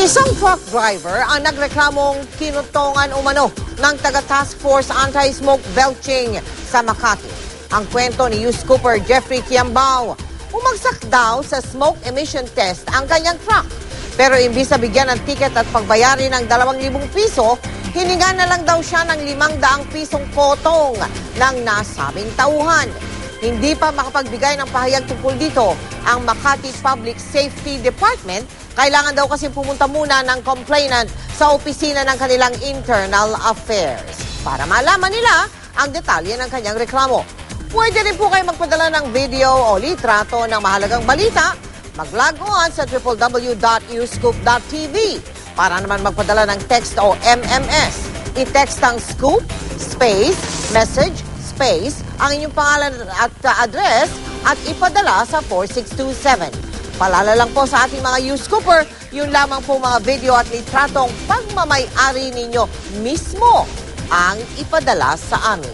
Isang truck driver ang nagreklamong kinotongan umano ng taga-Task Force Anti-Smoke Belching sa Makati. Ang kwento ni News Cooper Jeffrey Kiambao, umagsak daw sa smoke emission test ang kanyang truck. Pero imbis na bigyan ng ticket at pagbayari ng 2,000 piso, hininga na lang daw siya ng 500 pisong potong ng nasabing tauhan. Hindi pa makapagbigay ng pahayag tungkol dito ang Makati Public Safety Department. Kailangan daw kasi pumunta muna ng complainant sa opisina ng kanilang internal affairs para malaman nila ang detalye ng kanyang reklamo. Pwede rin po kayo magpadala ng video o litrato ng mahalagang balita. Mag-log on sa www.uscoop.tv para naman magpadala ng text o MMS. I-text ang scoop, space, message, space, ang inyong pangalan at address at ipadala sa 4627. Palala lang po sa ating mga News Cooper, yun lamang po mga video at litratong pagmamay-ari ninyo mismo ang ipadala sa amin.